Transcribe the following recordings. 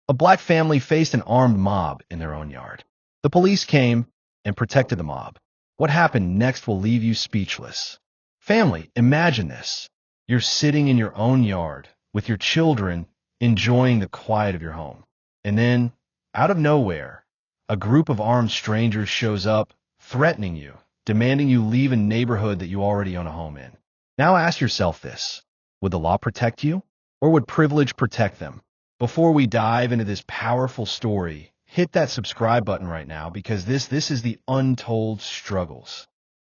A black family faced an armed mob in their own yard. The police came and protected the mob. What happened next will leave you speechless. Family, imagine this. You're sitting in your own yard with your children, enjoying the quiet of your home. And then, out of nowhere, a group of armed strangers shows up, threatening you, demanding you leave a neighborhood that you already own a home in. Now ask yourself this. Would the law protect you, or would privilege protect them? Before we dive into this powerful story, hit that subscribe button right now because this is the Untold Struggles.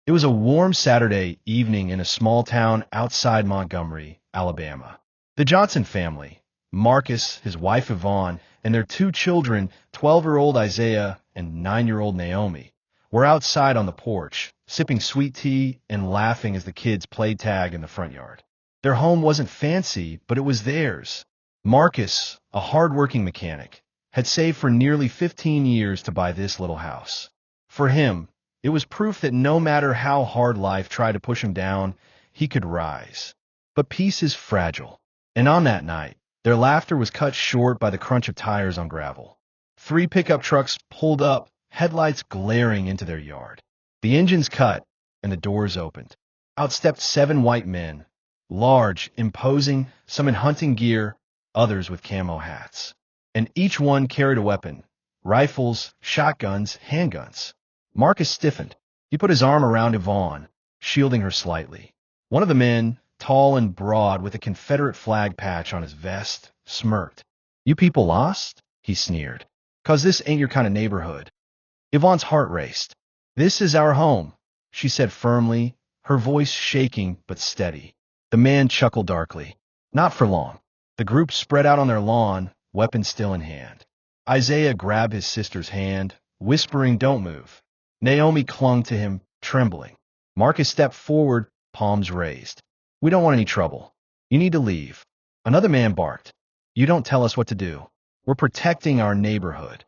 It was a warm Saturday evening in a small town outside Montgomery, Alabama. The Johnson family, Marcus, his wife Yvonne, and their two children, 12-year-old Isaiah and 9-year-old Naomi, were outside on the porch, sipping sweet tea and laughing as the kids played tag in the front yard. Their home wasn't fancy, but it was theirs. Marcus, a hard-working mechanic, had saved for nearly 15 years to buy this little house. For him, it was proof that no matter how hard life tried to push him down, he could rise. But peace is fragile, and on that night, their laughter was cut short by the crunch of tires on gravel. 3 pickup trucks pulled up, headlights glaring into their yard. The engines cut, and the doors opened. Out stepped 7 white men, large, imposing, some in hunting gear, others with camo hats. And each one carried a weapon, rifles, shotguns, handguns. Marcus stiffened. He put his arm around Yvonne, shielding her slightly. One of the men, tall and broad with a Confederate flag patch on his vest, smirked. "You people lost?" he sneered. "'Cause this ain't your kind of neighborhood." Yvonne's heart raced. "This is our home," she said firmly, her voice shaking but steady. The man chuckled darkly. Not for long. The group spread out on their lawn, weapons still in hand. Isaiah grabbed his sister's hand, whispering, "Don't move." Naomi clung to him, trembling. Marcus stepped forward, palms raised. "We don't want any trouble. You need to leave." Another man barked. "You don't tell us what to do. We're protecting our neighborhood."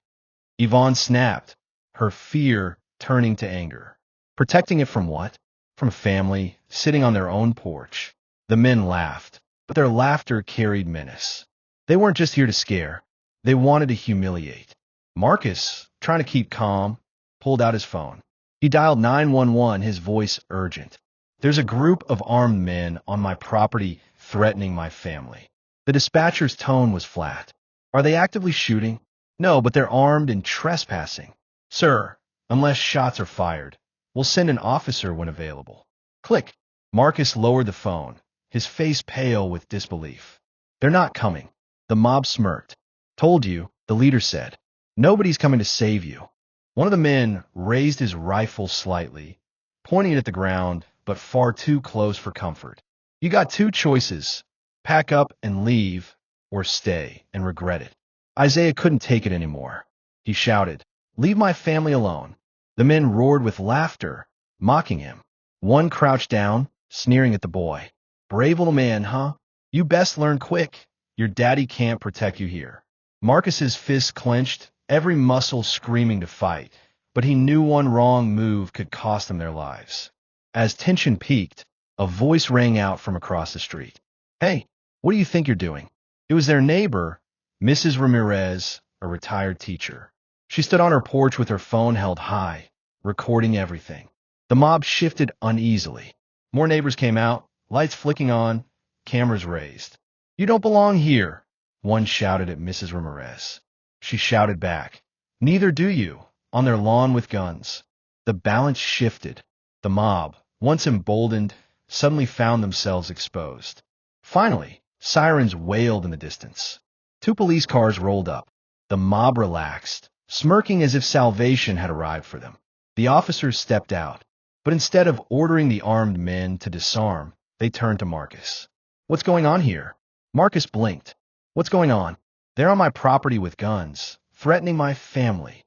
Yvonne snapped, her fear turning to anger. Protecting it from what? From family, sitting on their own porch. The men laughed, but their laughter carried menace. They weren't just here to scare. They wanted to humiliate. Marcus, trying to keep calm, pulled out his phone. He dialed 911, his voice urgent. "There's a group of armed men on my property threatening my family." The dispatcher's tone was flat. "Are they actively shooting?" "No, but they're armed and trespassing." "Sir, unless shots are fired, we'll send an officer when available." Click. Marcus lowered the phone, his face pale with disbelief. "They're not coming." The mob smirked. "Told you," the leader said. "Nobody's coming to save you." One of the men raised his rifle slightly, pointing it at the ground, but far too close for comfort. "You got 2 choices. Pack up and leave, or stay and regret it." Isaiah couldn't take it anymore. He shouted, "Leave my family alone." The men roared with laughter, mocking him. One crouched down, sneering at the boy. "Brave little man, huh? You best learn quick. Your daddy can't protect you here." Marcus's fists clenched, every muscle screaming to fight, but he knew one wrong move could cost them their lives. As tension peaked, a voice rang out from across the street. "Hey, what do you think you're doing?" It was their neighbor, Mrs. Ramirez, a retired teacher. She stood on her porch with her phone held high, recording everything. The mob shifted uneasily. More neighbors came out, lights flicking on, cameras raised. "You don't belong here," one shouted at Mrs. Ramirez. She shouted back, "Neither do you," on their lawn with guns. The balance shifted. The mob, once emboldened, suddenly found themselves exposed. Finally, sirens wailed in the distance. 2 police cars rolled up. The mob relaxed, smirking as if salvation had arrived for them. The officers stepped out, but instead of ordering the armed men to disarm, they turned to Marcus. "What's going on here?" Marcus blinked. "What's going on?" "They're on my property with guns, threatening my family."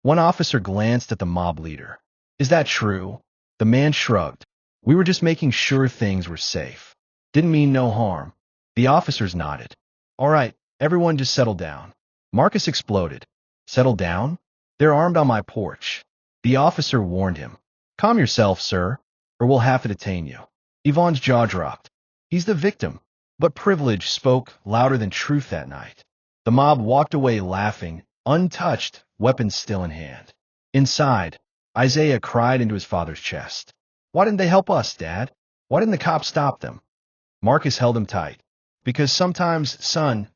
One officer glanced at the mob leader. "Is that true?" The man shrugged. "We were just making sure things were safe. Didn't mean no harm." The officers nodded. "All right, everyone just settle down." Marcus exploded. "Settle down? They're armed on my porch." The officer warned him. "Calm yourself, sir, or we'll have to detain you." Yvonne's jaw dropped. He's the victim. But privilege spoke louder than truth that night. The mob walked away laughing, untouched, weapons still in hand. Inside, Isaiah cried into his father's chest. Why didn't they help us, Dad? Why didn't the cops stop them? Marcus held him tight. Because sometimes, son,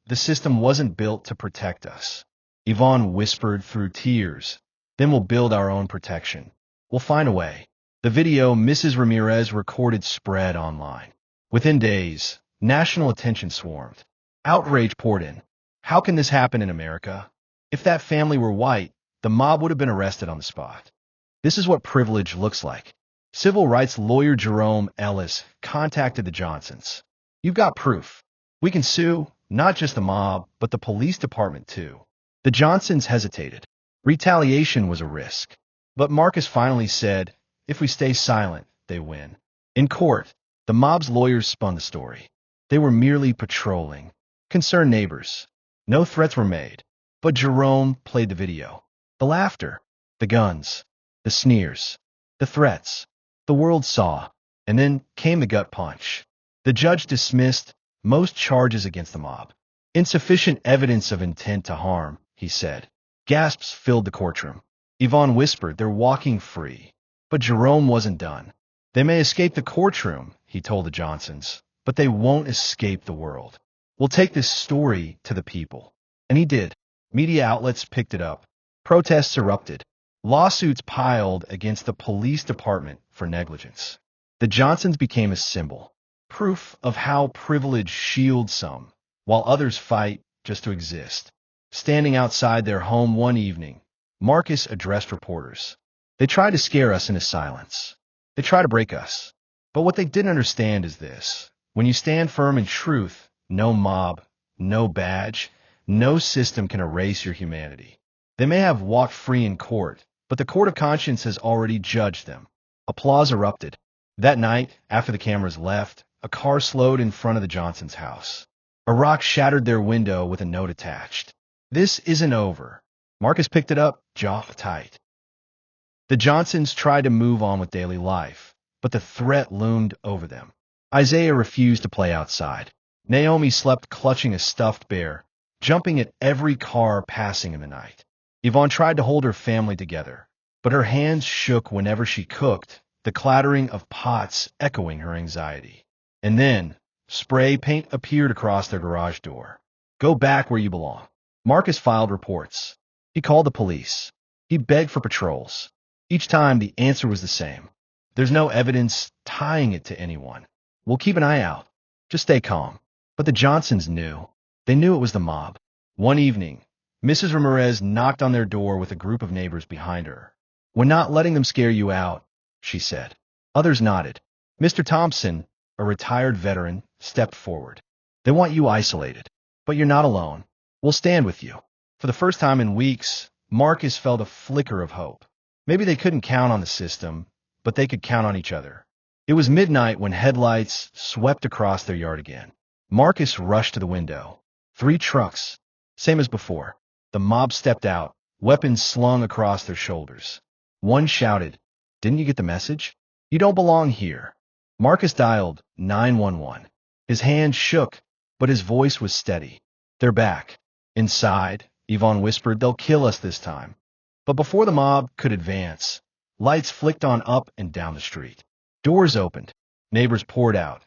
the system wasn't built to protect us. Yvonne whispered through tears. Then we'll build our own protection. We'll find a way. The video Mrs. Ramirez recorded spread online. Within days, national attention swarmed. Outrage poured in. How can this happen in America? If that family were white, the mob would have been arrested on the spot. This is what privilege looks like. Civil rights lawyer Jerome Ellis contacted the Johnsons. You've got proof. We can sue, not just the mob, but the police department too. The Johnsons hesitated. Retaliation was a risk. But Marcus finally said, if we stay silent, they win. In court, the mob's lawyers spun the story. They were merely patrolling. Concerned neighbors. No threats were made. But Jerome played the video. The laughter, the guns, the sneers, the threats. The world saw, and then came the gut punch. The judge dismissed most charges against the mob. Insufficient evidence of intent to harm, he said. Gasps filled the courtroom. Yvonne whispered, they're walking free. But Jerome wasn't done. They may escape the courtroom, he told the Johnsons, but they won't escape the world. We'll take this story to the people. And he did. Media outlets picked it up. Protests erupted. Lawsuits piled against the police department for negligence. The Johnsons became a symbol, proof of how privilege shields some, while others fight just to exist. Standing outside their home one evening, Marcus addressed reporters. They tried to scare us into silence. They tried to break us. But what they didn't understand is this. When you stand firm in truth, no mob, no badge, no system can erase your humanity. They may have walked free in court, but the court of conscience has already judged them. Applause erupted. That night, after the cameras left, a car slowed in front of the Johnsons' house. A rock shattered their window with a note attached. This isn't over. Marcus picked it up, jaw tight. The Johnsons tried to move on with daily life, but the threat loomed over them. Isaiah refused to play outside. Naomi slept clutching a stuffed bear, jumping at every car passing in the night. Yvonne tried to hold her family together, but her hands shook whenever she cooked, the clattering of pots echoing her anxiety. And then, spray paint appeared across their garage door. Go back where you belong. Marcus filed reports. He called the police. He begged for patrols. Each time, the answer was the same. There's no evidence tying it to anyone. We'll keep an eye out. Just stay calm. But the Johnsons knew. They knew it was the mob. One evening, Mrs. Ramirez knocked on their door with a group of neighbors behind her. We're not letting them scare you out, she said. Others nodded. Mr. Thompson, a retired veteran, stepped forward. They want you isolated, but you're not alone. We'll stand with you. For the first time in weeks, Marcus felt a flicker of hope. Maybe they couldn't count on the system, but they could count on each other. It was midnight when headlights swept across their yard again. Marcus rushed to the window. 3 trucks, same as before. The mob stepped out, weapons slung across their shoulders. One shouted, "Didn't you get the message? You don't belong here." Marcus dialed 911. His hand shook, but his voice was steady. They're back. Inside, Yvonne whispered, they'll kill us this time. But before the mob could advance, lights flicked on up and down the street. Doors opened. Neighbors poured out.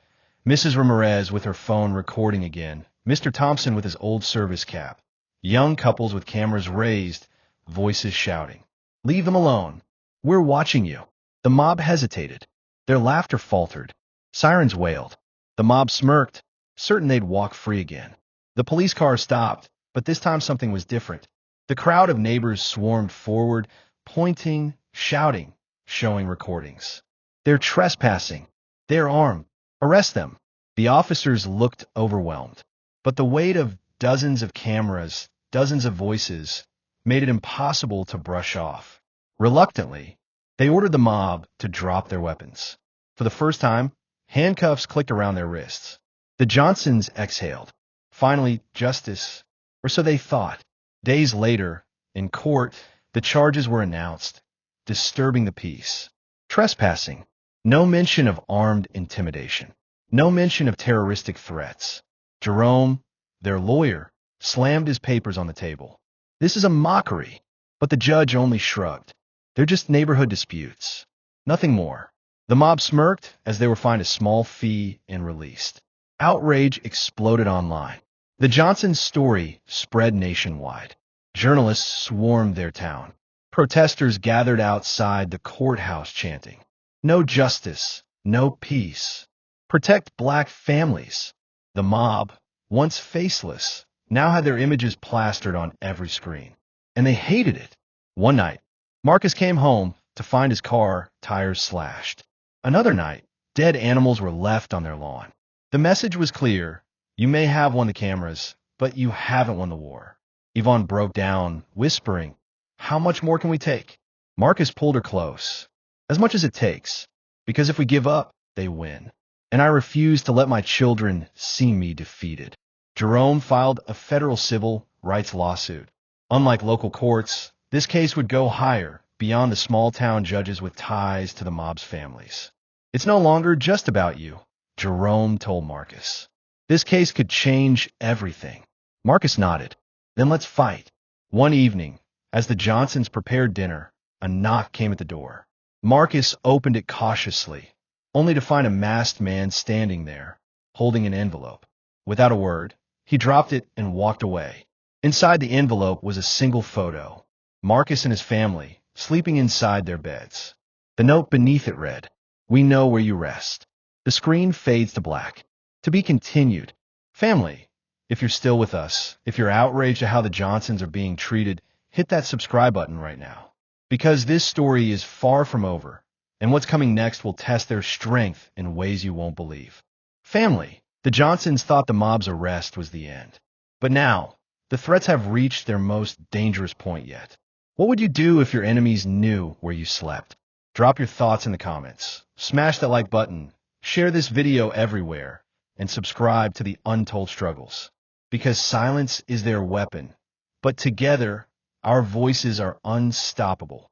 Mrs. Ramirez with her phone recording again. Mr. Thompson with his old service cap. Young couples with cameras raised, voices shouting. Leave them alone. We're watching you. The mob hesitated. Their laughter faltered. Sirens wailed. The mob smirked, certain they'd walk free again. The police car stopped, but this time something was different. The crowd of neighbors swarmed forward, pointing, shouting, showing recordings. They're trespassing. They're armed. Arrest them. The officers looked overwhelmed. But the weight of dozens of cameras, dozens of voices, made it impossible to brush off. Reluctantly, they ordered the mob to drop their weapons. For the first time, handcuffs clicked around their wrists. The Johnsons exhaled. Finally, justice, or so they thought. Days later, in court, the charges were announced. Disturbing the peace. Trespassing. No mention of armed intimidation. No mention of terroristic threats. Jerome, their lawyer, slammed his papers on the table. This is a mockery, but the judge only shrugged. They're just neighborhood disputes. Nothing more. The mob smirked as they were fined a small fee and released. Outrage exploded online. The Johnson story spread nationwide. Journalists swarmed their town. Protesters gathered outside the courthouse chanting, "No justice, no peace. Protect black families." The mob, once faceless, now had their images plastered on every screen. And they hated it. One night, Marcus came home to find his car tires slashed. Another night, dead animals were left on their lawn. The message was clear: you may have won the cameras, but you haven't won the war. Yvonne broke down, whispering, "How much more can we take?" Marcus pulled her close. "As much as it takes, because if we give up, they win. And I refuse to let my children see me defeated." Jerome filed a federal civil rights lawsuit. Unlike local courts, this case would go higher, beyond the small-town judges with ties to the mob's families. "It's no longer just about you," Jerome told Marcus. "This case could change everything." Marcus nodded. "Then let's fight." One evening, as the Johnsons prepared dinner, a knock came at the door. Marcus opened it cautiously, only to find a masked man standing there, holding an envelope. Without a word, he dropped it and walked away. Inside the envelope was a single photo: Marcus and his family, sleeping inside their beds. The note beneath it read, "We know where you rest." The screen fades to black. To be continued. Family, if you're still with us, if you're outraged at how the Johnsons are being treated, hit that subscribe button right now. Because this story is far from over, and what's coming next will test their strength in ways you won't believe. Family, the Johnsons thought the mob's arrest was the end. But now, the threats have reached their most dangerous point yet. What would you do if your enemies knew where you slept? Drop your thoughts in the comments. Smash that like button, share this video everywhere, and subscribe to the Untold Struggles. Because silence is their weapon, but together, our voices are unstoppable.